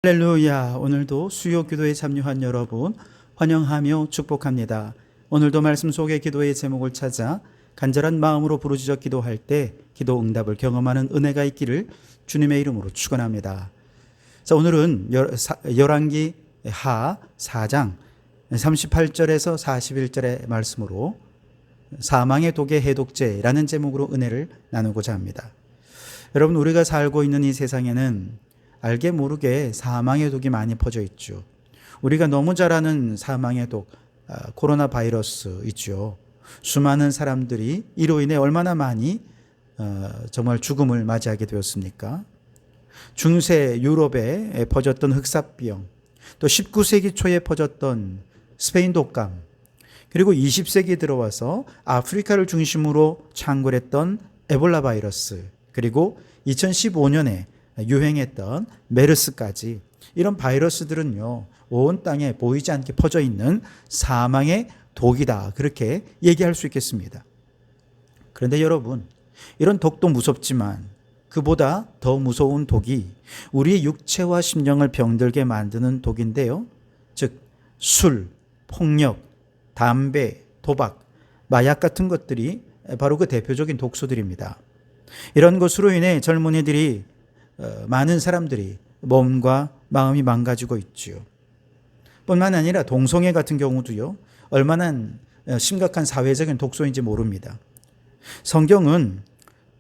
할렐루야. 오늘도 수요 기도에 참여한 여러분 환영하며 축복합니다. 오늘도 말씀 속의 기도의 제목을 찾아 간절한 마음으로 부르짖어 기도할 때 기도 응답을 경험하는 은혜가 있기를 주님의 이름으로 축원합니다. 자, 오늘은 열왕기 하 4장 38절에서 41절의 말씀으로 사망의 독의 해독제라는 제목으로 은혜를 나누고자 합니다. 여러분, 우리가 살고 있는 이 세상에는 알게 모르게 사망의 독이 많이 퍼져 있죠. 우리가 너무 잘 아는 사망의 독, 코로나 바이러스 있죠. 수많은 사람들이 이로 인해 얼마나 많이 정말 죽음을 맞이하게 되었습니까? 중세 유럽에 퍼졌던 흑사병, 또 19세기 초에 퍼졌던 스페인 독감, 그리고 20세기 들어와서 아프리카를 중심으로 창궐했던 에볼라 바이러스, 그리고 2015년에 유행했던 메르스까지, 이런 바이러스들은요, 온 땅에 보이지 않게 퍼져 있는 사망의 독이다, 그렇게 얘기할 수 있겠습니다. 그런데 여러분, 이런 독도 무섭지만 그보다 더 무서운 독이 우리의 육체와 심령을 병들게 만드는 독인데요, 즉 술, 폭력, 담배, 도박, 마약 같은 것들이 바로 그 대표적인 독소들입니다. 이런 것으로 인해 젊은이들이, 많은 사람들이 몸과 마음이 망가지고 있지요. 뿐만 아니라 동성애 같은 경우도요, 얼마나 심각한 사회적인 독소인지 모릅니다. 성경은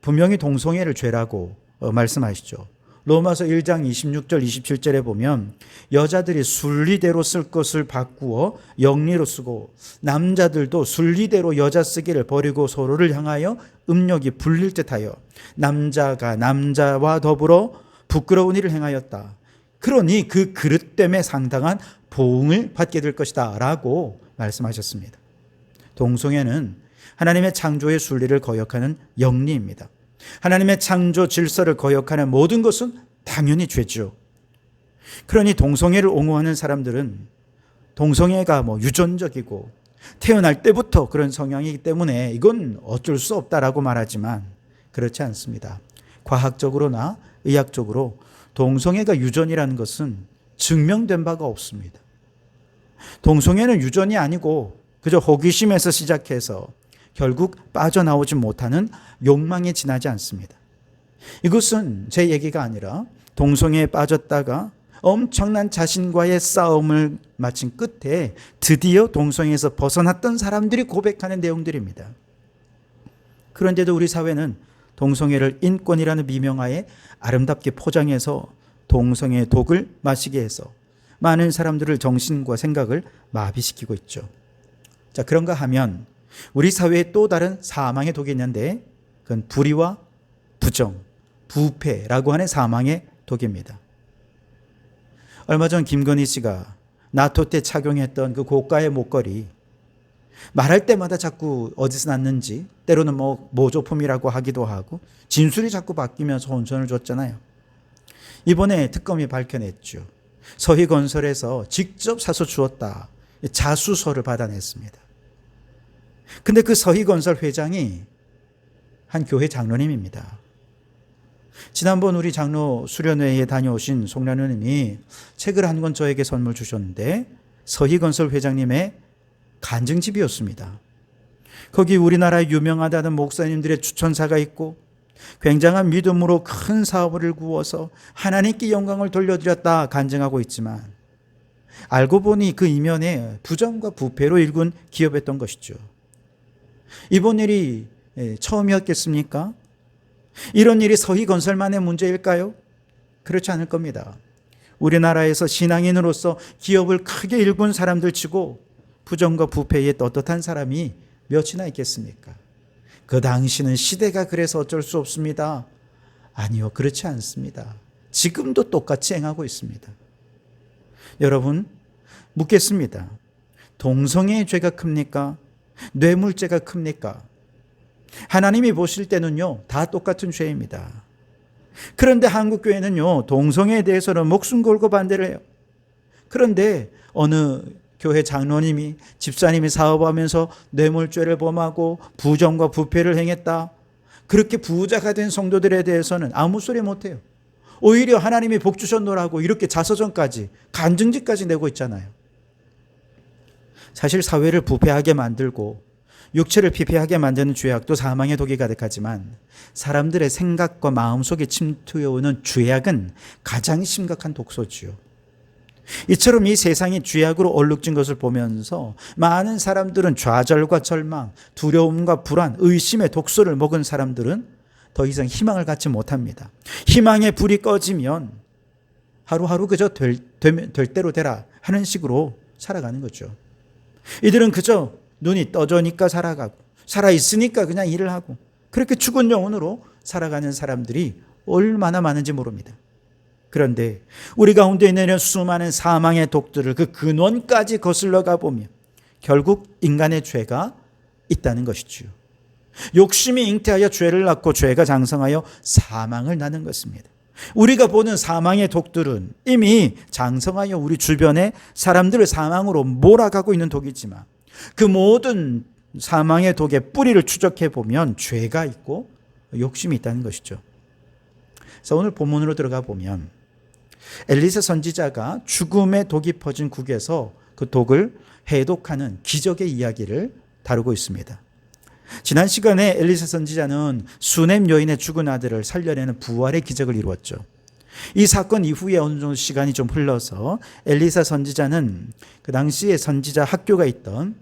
분명히 동성애를 죄라고 말씀하시죠. 로마서 1장 26절 27절에 보면 여자들이 순리대로 쓸 것을 바꾸어 영리로 쓰고 남자들도 순리대로 여자 쓰기를 버리고 서로를 향하여 음욕이 불릴 듯하여 남자가 남자와 더불어 부끄러운 일을 행하였다. 그러니 그 그릇 때문에 상당한 보응을 받게 될 것이다 라고 말씀하셨습니다. 동성애는 하나님의 창조의 순리를 거역하는 영리입니다. 하나님의 창조 질서를 거역하는 모든 것은 당연히 죄죠. 그러니 동성애를 옹호하는 사람들은 동성애가 유전적이고 태어날 때부터 그런 성향이기 때문에 이건 어쩔 수 없다라고 말하지만 그렇지 않습니다. 과학적으로나 의학적으로 동성애가 유전이라는 것은 증명된 바가 없습니다. 동성애는 유전이 아니고 그저 호기심에서 시작해서 결국 빠져나오지 못하는 욕망에 지나지 않습니다. 이것은 제 얘기가 아니라 동성애에 빠졌다가 엄청난 자신과의 싸움을 마친 끝에 드디어 동성애에서 벗어났던 사람들이 고백하는 내용들입니다. 그런데도 우리 사회는 동성애를 인권이라는 미명하에 아름답게 포장해서 동성애의 독을 마시게 해서 많은 사람들을 정신과 생각을 마비시키고 있죠. 자, 그런가 하면 우리 사회에 또 다른 사망의 독이 있는데 그건 불의와 부정, 부패라고 하는 사망의 독입니다. 얼마 전 김건희 씨가 나토 때 착용했던 그 고가의 목걸이, 말할 때마다 자꾸 어디서 났는지, 때로는 모조품이라고 하기도 하고 진술이 자꾸 바뀌면서 혼선을 줬잖아요. 이번에 특검이 밝혀냈죠. 서희건설에서 직접 사서 주었다, 자수서를 받아냈습니다. 근데 그 서희건설 회장이 한 교회 장로님입니다. 지난번 우리 장로 수련회에 다녀오신 송련우님이 책을 한 권 저에게 선물 주셨는데 서희건설 회장님의 간증집이었습니다. 거기 우리나라에 유명하다는 목사님들의 추천사가 있고 굉장한 믿음으로 큰 사업을 구워서 하나님께 영광을 돌려드렸다 간증하고 있지만 알고 보니 그 이면에 부정과 부패로 일군 기업이었던 것이죠. 이번 일이 처음이었겠습니까? 이런 일이 서희건설만의 문제일까요? 그렇지 않을 겁니다. 우리나라에서 신앙인으로서 기업을 크게 일군 사람들 치고 부정과 부패에 떳떳한 사람이 몇이나 있겠습니까? 그 당시는 시대가 그래서 어쩔 수 없습니다. 아니요, 그렇지 않습니다. 지금도 똑같이 행하고 있습니다. 여러분, 묻겠습니다. 동성애의 죄가 큽니까? 뇌물죄가 큽니까? 하나님이 보실 때는요, 다 똑같은 죄입니다. 그런데 한국교회는요, 동성애에 대해서는 목숨 걸고 반대를 해요. 그런데 어느 교회 장로님이, 집사님이 사업하면서 뇌물죄를 범하고 부정과 부패를 행했다, 그렇게 부자가 된 성도들에 대해서는 아무 소리 못해요. 오히려 하나님이 복 주셨노라고 이렇게 자서전까지 간증지까지 내고 있잖아요. 사실 사회를 부패하게 만들고 육체를 피폐하게 만드는 죄악도 사망의 독이 가득하지만 사람들의 생각과 마음속에 침투해오는 죄악은 가장 심각한 독소지요. 이처럼 이 세상이 죄악으로 얼룩진 것을 보면서 많은 사람들은 좌절과 절망, 두려움과 불안, 의심의 독소를 먹은 사람들은 더 이상 희망을 갖지 못합니다. 희망의 불이 꺼지면 하루하루 그저 될 대로 되라 하는 식으로 살아가는 거죠. 이들은 그저 눈이 떠져니까 살아가고 살아있으니까 그냥 일을 하고 그렇게 죽은 영혼으로 살아가는 사람들이 얼마나 많은지 모릅니다. 그런데 우리 가운데 있는 수많은 사망의 독들을 그 근원까지 거슬러 가보면 결국 인간의 죄가 있다는 것이지요. 욕심이 잉태하여 죄를 낳고 죄가 장성하여 사망을 낳는 것입니다. 우리가 보는 사망의 독들은 이미 장성하여 우리 주변의 사람들을 사망으로 몰아가고 있는 독이지만 그 모든 사망의 독의 뿌리를 추적해 보면 죄가 있고 욕심이 있다는 것이죠. 그래서 오늘 본문으로 들어가 보면 엘리사 선지자가 죽음의 독이 퍼진 국에서 그 독을 해독하는 기적의 이야기를 다루고 있습니다. 지난 시간에 엘리사 선지자는 수넴 여인의 죽은 아들을 살려내는 부활의 기적을 이루었죠. 이 사건 이후에 어느 정도 시간이 좀 흘러서 엘리사 선지자는 그 당시에 선지자 학교가 있던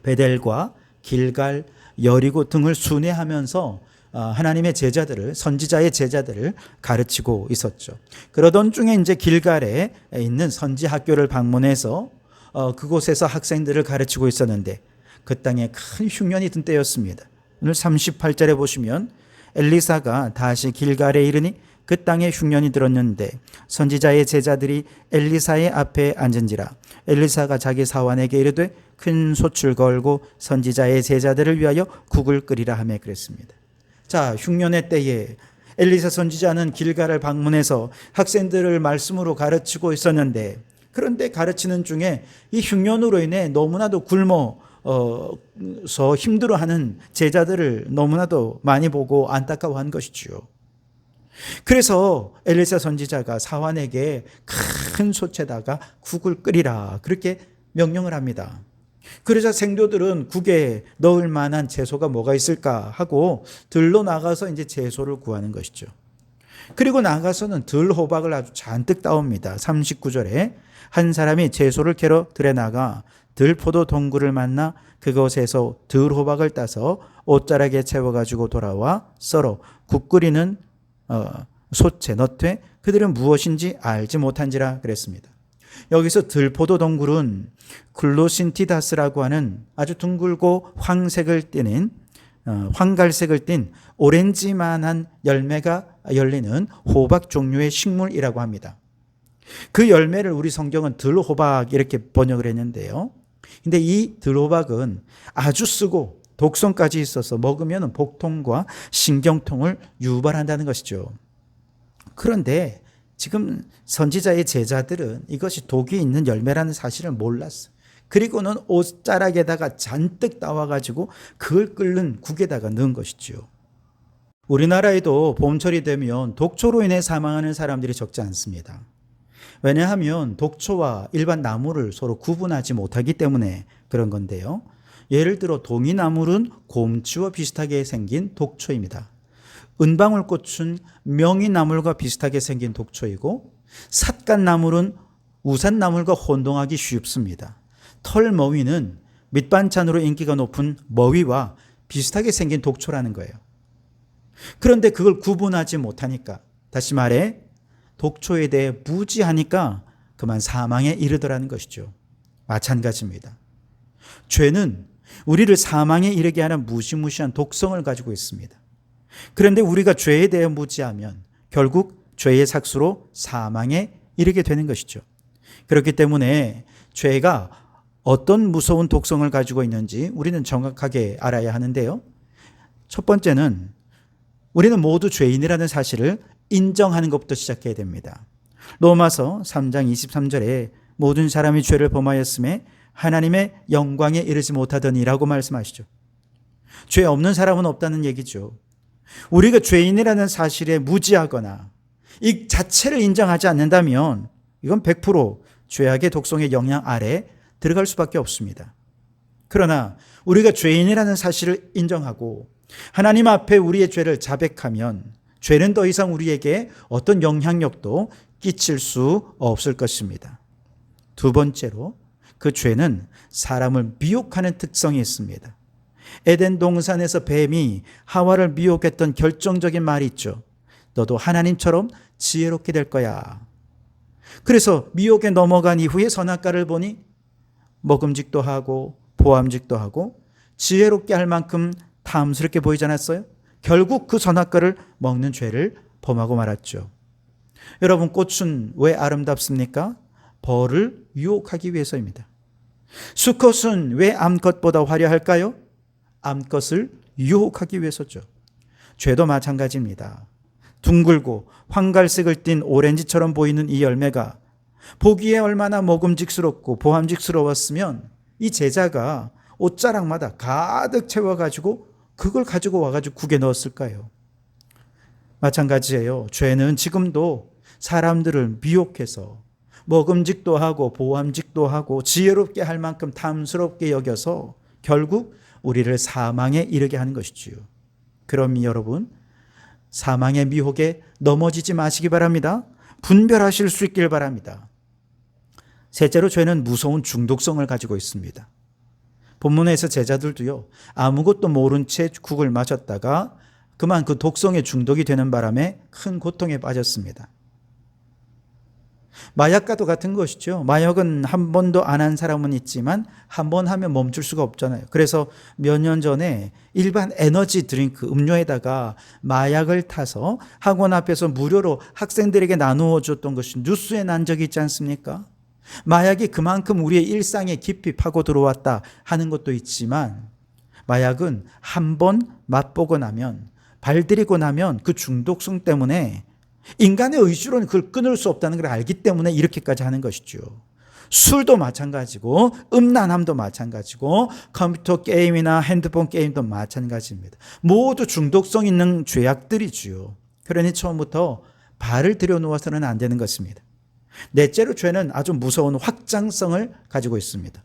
베델과 길갈, 여리고 등을 순회하면서 하나님의 제자들을, 선지자의 제자들을 가르치고 있었죠. 그러던 중에 이제 길갈에 있는 선지 학교를 방문해서 그곳에서 학생들을 가르치고 있었는데 그 땅에 큰 흉년이 든 때였습니다. 오늘 38절에 보시면 엘리사가 다시 길갈에 이르니 그 땅에 흉년이 들었는데 선지자의 제자들이 엘리사의 앞에 앉은지라. 엘리사가 자기 사환에게 이르되 큰 솥을 걸고 선지자의 제자들을 위하여 국을 끓이라 하며 그랬습니다. 자, 흉년의 때에 엘리사 선지자는 길갈을 방문해서 학생들을 말씀으로 가르치고 있었는데 그런데 가르치는 중에 이 흉년으로 인해 너무나도 굶어서 힘들어하는 제자들을 너무나도 많이 보고 안타까워한 것이지요. 그래서 엘리사 선지자가 사환에게 큰 솥에다가 국을 끓이라 그렇게 명령을 합니다. 그러자 생도들은 국에 넣을 만한 채소가 뭐가 있을까 하고 들로 나가서 이제 채소를 구하는 것이죠. 그리고 나가서는 들호박을 아주 잔뜩 따옵니다. 39절에 한 사람이 채소를 캐러 들에 나가 들포도 동굴을 만나 그곳에서 들호박을 따서 옷자락에 채워가지고 돌아와 썰어 국 끓이는 솥에 넣되 그들은 무엇인지 알지 못한지라 그랬습니다. 여기서 들포도 동굴은 글로신티다스라고 하는 아주 둥글고 황색을 띠는 황갈색을 띤 오렌지만한 열매가 열리는 호박 종류의 식물이라고 합니다. 그 열매를 우리 성경은 들호박 이렇게 번역을 했는데요. 근데 이 들호박은 아주 쓰고 독성까지 있어서 먹으면 복통과 신경통을 유발한다는 것이죠. 그런데 지금 선지자의 제자들은 이것이 독이 있는 열매라는 사실을 몰랐어요. 그리고는 옷자락에다가 잔뜩 따와가지고 그걸 끓는 국에다가 넣은 것이죠. 우리나라에도 봄철이 되면 독초로 인해 사망하는 사람들이 적지 않습니다. 왜냐하면 독초와 일반 나무를 서로 구분하지 못하기 때문에 그런 건데요. 예를 들어 동이나물은 곰치와 비슷하게 생긴 독초입니다. 은방울꽃은 명이나물과 비슷하게 생긴 독초이고 삿갓나물은 우산나물과 혼동하기 쉽습니다. 털머위는 밑반찬으로 인기가 높은 머위와 비슷하게 생긴 독초라는 거예요. 그런데 그걸 구분하지 못하니까, 다시 말해 독초에 대해 무지하니까 그만 사망에 이르더라는 것이죠. 마찬가지입니다. 죄는 우리를 사망에 이르게 하는 무시무시한 독성을 가지고 있습니다. 그런데 우리가 죄에 대해 무지하면 결국 죄의 삭수로 사망에 이르게 되는 것이죠. 그렇기 때문에 죄가 어떤 무서운 독성을 가지고 있는지 우리는 정확하게 알아야 하는데요. 첫 번째는 우리는 모두 죄인이라는 사실을 인정하는 것부터 시작해야 됩니다. 로마서 3장 23절에 모든 사람이 죄를 범하였음에 하나님의 영광에 이르지 못하더니라고 말씀하시죠. 죄 없는 사람은 없다는 얘기죠. 우리가 죄인이라는 사실에 무지하거나 이 자체를 인정하지 않는다면 이건 100% 죄악의 독성의 영향 아래 들어갈 수밖에 없습니다. 그러나 우리가 죄인이라는 사실을 인정하고 하나님 앞에 우리의 죄를 자백하면 죄는 더 이상 우리에게 어떤 영향력도 끼칠 수 없을 것입니다. 두 번째로 그 죄는 사람을 미혹하는 특성이 있습니다. 에덴 동산에서 뱀이 하와를 미혹했던 결정적인 말이 있죠. 너도 하나님처럼 지혜롭게 될 거야. 그래서 미혹에 넘어간 이후에 선악과를 보니 먹음직도 하고 보암직도 하고 지혜롭게 할 만큼 탐스럽게 보이지 않았어요? 결국 그 선악과를 먹는 죄를 범하고 말았죠. 여러분, 꽃은 왜 아름답습니까? 벌을 유혹하기 위해서입니다. 수컷은 왜 암컷보다 화려할까요? 암컷을 유혹하기 위해서죠. 죄도 마찬가지입니다. 둥글고 황갈색을 띤 오렌지처럼 보이는 이 열매가 보기에 얼마나 먹음직스럽고 보암직스러웠으면 이 제자가 옷자락마다 가득 채워가지고 그걸 가지고 와가지고 국에 넣었을까요? 마찬가지예요. 죄는 지금도 사람들을 미혹해서 먹음직도 하고 보암직도 하고 지혜롭게 할 만큼 탐스럽게 여겨서 결국 우리를 사망에 이르게 하는 것이지요. 그럼 여러분, 사망의 미혹에 넘어지지 마시기 바랍니다. 분별하실 수 있길 바랍니다. 셋째로, 죄는 무서운 중독성을 가지고 있습니다. 본문에서 제자들도요, 아무것도 모른 채 국을 마셨다가 그만 그 독성에 중독이 되는 바람에 큰 고통에 빠졌습니다. 마약과도 같은 것이죠. 마약은 한 번도 안 한 사람은 있지만 한 번 하면 멈출 수가 없잖아요. 그래서 몇 년 전에 일반 에너지 드링크 음료에다가 마약을 타서 학원 앞에서 무료로 학생들에게 나누어 줬던 것이 뉴스에 난 적이 있지 않습니까? 마약이 그만큼 우리의 일상에 깊이 파고 들어왔다 하는 것도 있지만 마약은 한 번 맛보고 나면, 발들이고 나면 그 중독성 때문에 인간의 의지로는 그걸 끊을 수 없다는 걸 알기 때문에 이렇게까지 하는 것이죠. 술도 마찬가지고 음란함도 마찬가지고 컴퓨터 게임이나 핸드폰 게임도 마찬가지입니다. 모두 중독성 있는 죄악들이지요. 그러니 처음부터 발을 들여놓아서는 안 되는 것입니다. 넷째로, 죄는 아주 무서운 확장성을 가지고 있습니다.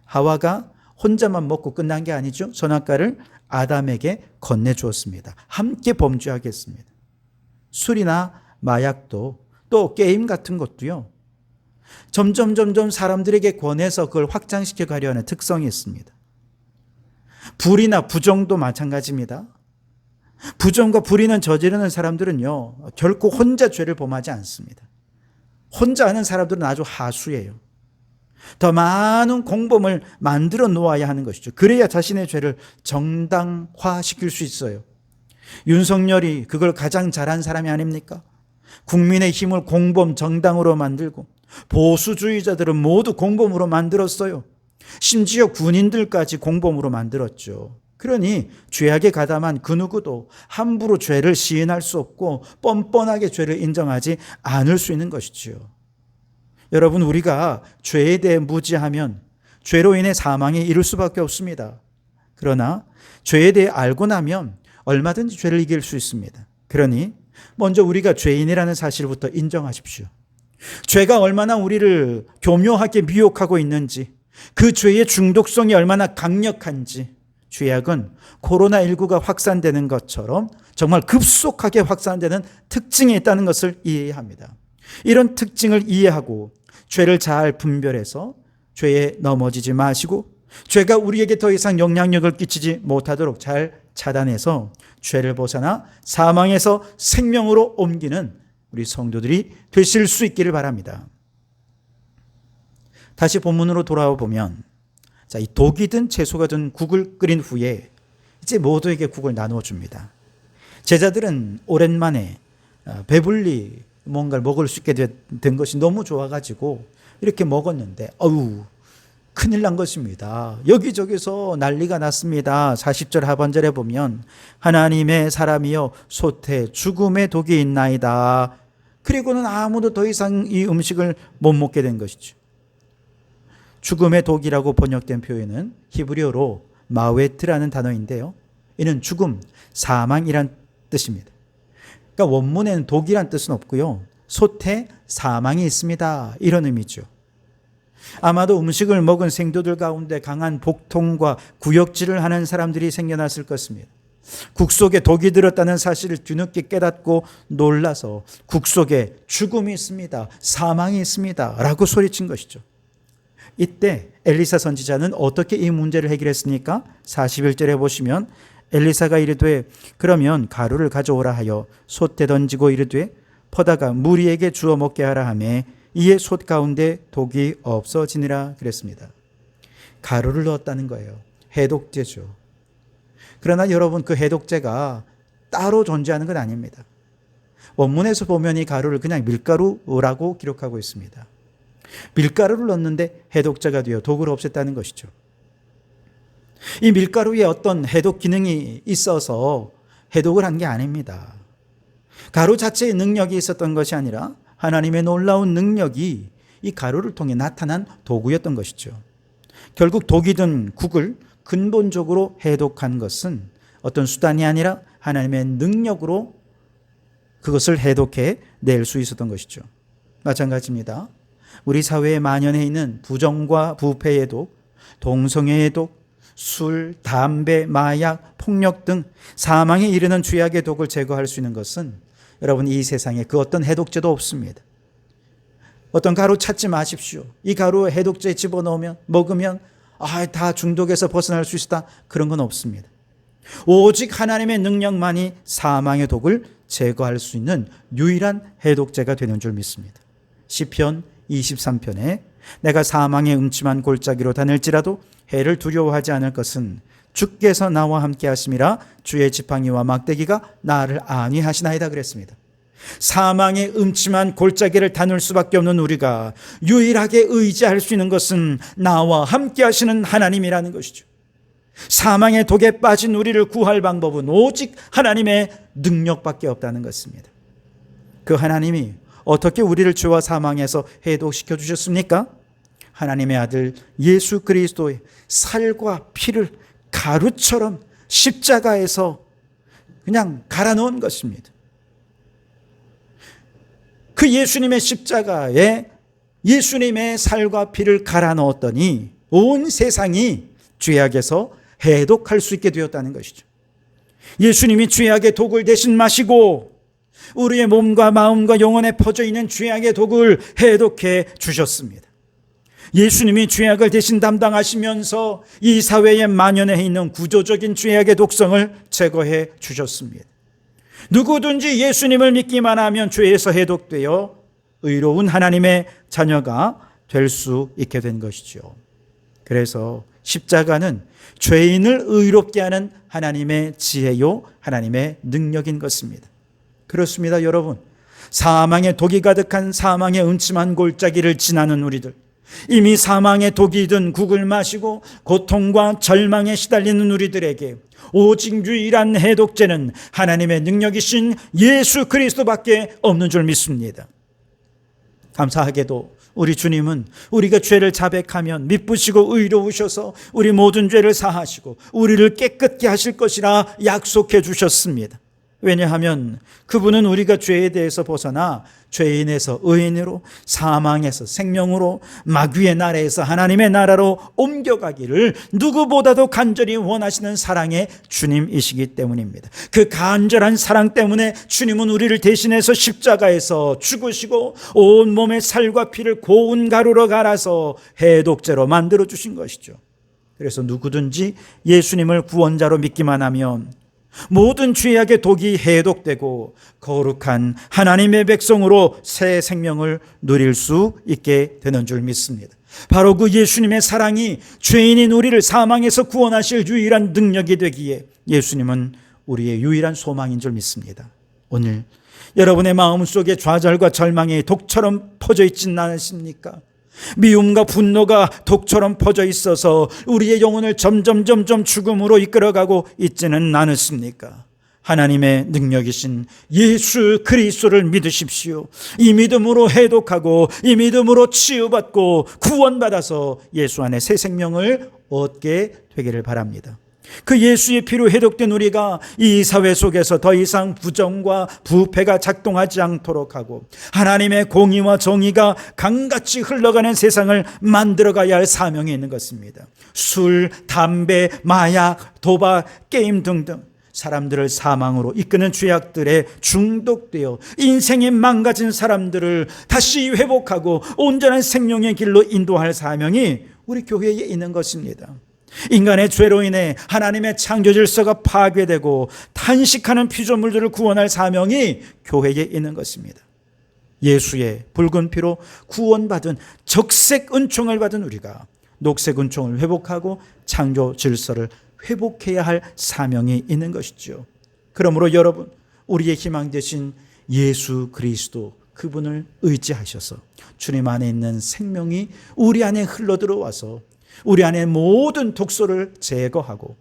하와가 혼자만 먹고 끝난 게 아니죠. 선악과를 아담에게 건네주었습니다. 함께 범죄하겠습니다. 술이나 마약도 또 게임 같은 것도요, 점점 사람들에게 권해서 그걸 확장시켜 가려 하는 특성이 있습니다. 불이나 부정도 마찬가지입니다. 부정과 불의는 저지르는 사람들은요, 결코 혼자 죄를 범하지 않습니다. 혼자 하는 사람들은 아주 하수예요. 더 많은 공범을 만들어 놓아야 하는 것이죠. 그래야 자신의 죄를 정당화시킬 수 있어요. 윤석열이 그걸 가장 잘한 사람이 아닙니까? 국민의힘을 공범 정당으로 만들고 보수주의자들은 모두 공범으로 만들었어요. 심지어 군인들까지 공범으로 만들었죠. 그러니 죄악에 가담한 그 누구도 함부로 죄를 시인할 수 없고 뻔뻔하게 죄를 인정하지 않을 수 있는 것이지요. 여러분, 우리가 죄에 대해 무지하면 죄로 인해 사망에 이를 수밖에 없습니다. 그러나 죄에 대해 알고 나면 얼마든지 죄를 이길 수 있습니다. 그러니 먼저 우리가 죄인이라는 사실부터 인정하십시오. 죄가 얼마나 우리를 교묘하게 미혹하고 있는지, 그 죄의 중독성이 얼마나 강력한지, 죄악은 코로나19가 확산되는 것처럼 정말 급속하게 확산되는 특징이 있다는 것을 이해해야 합니다. 이런 특징을 이해하고 죄를 잘 분별해서 죄에 넘어지지 마시고 죄가 우리에게 더 이상 영향력을 끼치지 못하도록 잘 차단해서 죄를 벗어나 사망에서 생명으로 옮기는 우리 성도들이 되실 수 있기를 바랍니다. 다시 본문으로 돌아와 보면, 자, 이 독이 든 채소가 든 국을 끓인 후에 이제 모두에게 국을 나누어 줍니다. 제자들은 오랜만에 배불리 뭔가를 먹을 수 있게 된 것이 너무 좋아가지고 이렇게 먹었는데, 큰일 난 것입니다. 여기저기서 난리가 났습니다. 40절 하반절에 보면 하나님의 사람이여 소태 죽음의 독이 있나이다. 그리고는 아무도 더 이상 이 음식을 못 먹게 된 것이죠. 죽음의 독이라고 번역된 표현은 히브리어로 마웨트라는 단어인데요, 이는 죽음, 사망이란 뜻입니다. 그러니까 원문에는 독이란 뜻은 없고요. 솥에 사망이 있습니다. 이런 의미죠. 아마도 음식을 먹은 생도들 가운데 강한 복통과 구역질을 하는 사람들이 생겨났을 것입니다. 국 속에 독이 들었다는 사실을 뒤늦게 깨닫고 놀라서 국 속에 죽음이 있습니다. 사망이 있습니다. 라고 소리친 것이죠. 이때 엘리사 선지자는 어떻게 이 문제를 해결했습니까? 41절에 보시면 엘리사가 이르되 그러면 가루를 가져오라 하여 솥에 던지고 이르되 퍼다가 무리에게 주어 먹게 하라 하매 이에 솥 가운데 독이 없어지니라 그랬습니다. 가루를 넣었다는 거예요. 해독제죠. 그러나 여러분, 그 해독제가 따로 존재하는 건 아닙니다. 원문에서 보면 이 가루를 그냥 밀가루라고 기록하고 있습니다. 밀가루를 넣는데 해독제가 되어 독을 없앴다는 것이죠. 이 밀가루에 어떤 해독 기능이 있어서 해독을 한 게 아닙니다. 가루 자체의 능력이 있었던 것이 아니라 하나님의 놀라운 능력이 이 가루를 통해 나타난 도구였던 것이죠. 결국 독이 든 국을 근본적으로 해독한 것은 어떤 수단이 아니라 하나님의 능력으로 그것을 해독해 낼 수 있었던 것이죠. 마찬가지입니다. 우리 사회에 만연해 있는 부정과 부패의 독, 동성애의 독, 술, 담배, 마약, 폭력 등 사망에 이르는 죄악의 독을 제거할 수 있는 것은 여러분, 이 세상에 그 어떤 해독제도 없습니다. 어떤 가루 찾지 마십시오. 이 가루에 해독제 집어넣으면 먹으면 다 중독에서 벗어날 수 있다. 그런 건 없습니다. 오직 하나님의 능력만이 사망의 독을 제거할 수 있는 유일한 해독제가 되는 줄 믿습니다. 시편 23편에 내가 사망의 음침한 골짜기로 다닐지라도 해를 두려워하지 않을 것은 주께서 나와 함께 하심이라 주의 지팡이와 막대기가 나를 안위하시나이다 그랬습니다. 사망의 음침한 골짜기를 다닐 수밖에 없는 우리가 유일하게 의지할 수 있는 것은 나와 함께 하시는 하나님이라는 것이죠. 사망의 독에 빠진 우리를 구할 방법은 오직 하나님의 능력밖에 없다는 것입니다. 그 하나님이 어떻게 우리를 죄와 사망에서 해독시켜 주셨습니까? 하나님의 아들 예수 그리스도의 살과 피를 가루처럼 십자가에서 그냥 갈아 넣은 것입니다. 그 예수님의 십자가에 예수님의 살과 피를 갈아 넣었더니 온 세상이 죄악에서 해독할 수 있게 되었다는 것이죠. 예수님이 죄악의 독을 대신 마시고 우리의 몸과 마음과 영혼에 퍼져 있는 죄악의 독을 해독해 주셨습니다. 예수님이 죄악을 대신 담당하시면서 이 사회에 만연해 있는 구조적인 죄악의 독성을 제거해 주셨습니다. 누구든지 예수님을 믿기만 하면 죄에서 해독되어 의로운 하나님의 자녀가 될 수 있게 된 것이죠. 그래서 십자가는 죄인을 의롭게 하는 하나님의 지혜요, 하나님의 능력인 것입니다. 그렇습니다, 여러분. 사망의 독이 가득한 사망의 음침한 골짜기를 지나는 우리들, 이미 사망의 독이 든 국을 마시고 고통과 절망에 시달리는 우리들에게 오직 유일한 해독제는 하나님의 능력이신 예수 그리스도밖에 없는 줄 믿습니다. 감사하게도 우리 주님은 우리가 죄를 자백하면 미쁘시고 의로우셔서 우리 모든 죄를 사하시고 우리를 깨끗게 하실 것이라 약속해 주셨습니다. 왜냐하면 그분은 우리가 죄에 대해서 벗어나 죄인에서 의인으로, 사망에서 생명으로, 마귀의 나라에서 하나님의 나라로 옮겨가기를 누구보다도 간절히 원하시는 사랑의 주님이시기 때문입니다. 그 간절한 사랑 때문에 주님은 우리를 대신해서 십자가에서 죽으시고 온몸의 살과 피를 고운 가루로 갈아서 해독제로 만들어 주신 것이죠. 그래서 누구든지 예수님을 구원자로 믿기만 하면 모든 죄악의 독이 해독되고 거룩한 하나님의 백성으로 새 생명을 누릴 수 있게 되는 줄 믿습니다. 바로 그 예수님의 사랑이 죄인인 우리를 사망에서 구원하실 유일한 능력이 되기에 예수님은 우리의 유일한 소망인 줄 믿습니다. 오늘 여러분의 마음속에 좌절과 절망이 독처럼 퍼져 있지는 않으십니까? 미움과 분노가 독처럼 퍼져 있어서 우리의 영혼을 점점 죽음으로 이끌어가고 있지는 않으십니까? 하나님의 능력이신 예수 그리스도를 믿으십시오. 이 믿음으로 해독하고 이 믿음으로 치유받고 구원받아서 예수 안에 새 생명을 얻게 되기를 바랍니다. 그 예수의 피로 해독된 우리가 이 사회 속에서 더 이상 부정과 부패가 작동하지 않도록 하고 하나님의 공의와 정의가 강같이 흘러가는 세상을 만들어가야 할 사명이 있는 것입니다. 술, 담배, 마약, 도박, 게임 등등 사람들을 사망으로 이끄는 죄악들에 중독되어 인생이 망가진 사람들을 다시 회복하고 온전한 생명의 길로 인도할 사명이 우리 교회에 있는 것입니다. 인간의 죄로 인해 하나님의 창조 질서가 파괴되고 탄식하는 피조물들을 구원할 사명이 교회에 있는 것입니다. 예수의 붉은 피로 구원받은 적색 은총을 받은 우리가 녹색 은총을 회복하고 창조 질서를 회복해야 할 사명이 있는 것이죠. 그러므로 여러분, 우리의 희망 되신 예수 그리스도 그분을 의지하셔서 주님 안에 있는 생명이 우리 안에 흘러들어와서 우리 안에 모든 독소를 제거하고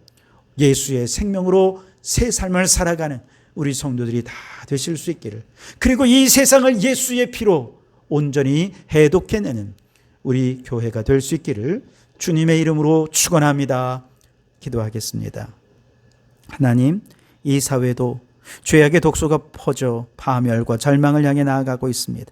예수의 생명으로 새 삶을 살아가는 우리 성도들이 다 되실 수 있기를, 그리고 이 세상을 예수의 피로 온전히 해독해내는 우리 교회가 될 수 있기를 주님의 이름으로 축원합니다. 기도하겠습니다. 하나님, 이 사회도 죄악의 독소가 퍼져 파멸과 절망을 향해 나아가고 있습니다.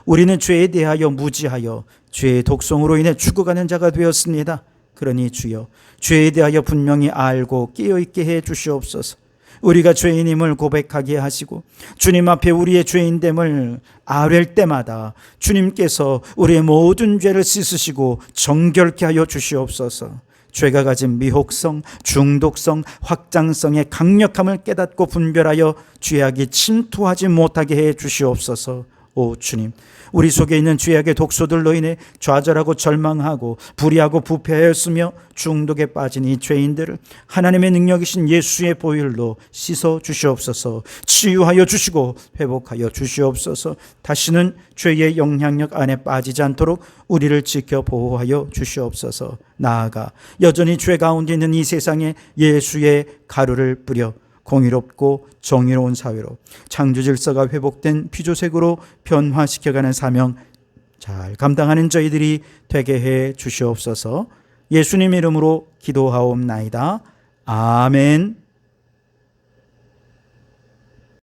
우리는 죄에 대하여 무지하여 죄의 독성으로 인해 죽어가는 자가 되었습니다. 그러니 주여, 죄에 대하여 분명히 알고 깨어있게 해 주시옵소서. 우리가 죄인임을 고백하게 하시고 주님 앞에 우리의 죄인됨을 아뢰을 때마다 주님께서 우리의 모든 죄를 씻으시고 정결케 하여 주시옵소서. 죄가 가진 미혹성, 중독성, 확장성의 강력함을 깨닫고 분별하여 죄악이 침투하지 못하게 해 주시옵소서. 오 주님, 우리 속에 있는 죄악의 독소들로 인해 좌절하고 절망하고 불의하고 부패하였으며 중독에 빠진 이 죄인들을 하나님의 능력이신 예수의 보혈로 씻어 주시옵소서. 치유하여 주시고 회복하여 주시옵소서. 다시는 죄의 영향력 안에 빠지지 않도록 우리를 지켜 보호하여 주시옵소서. 나아가 여전히 죄 가운데 있는 이 세상에 예수의 가루를 뿌려 공의롭고 정의로운 사회로 창조 질서가 회복된 피조색으로 변화시켜가는 사명 잘 감당하는 저희들이 되게 해 주시옵소서. 예수님 이름으로 기도하옵나이다. 아멘.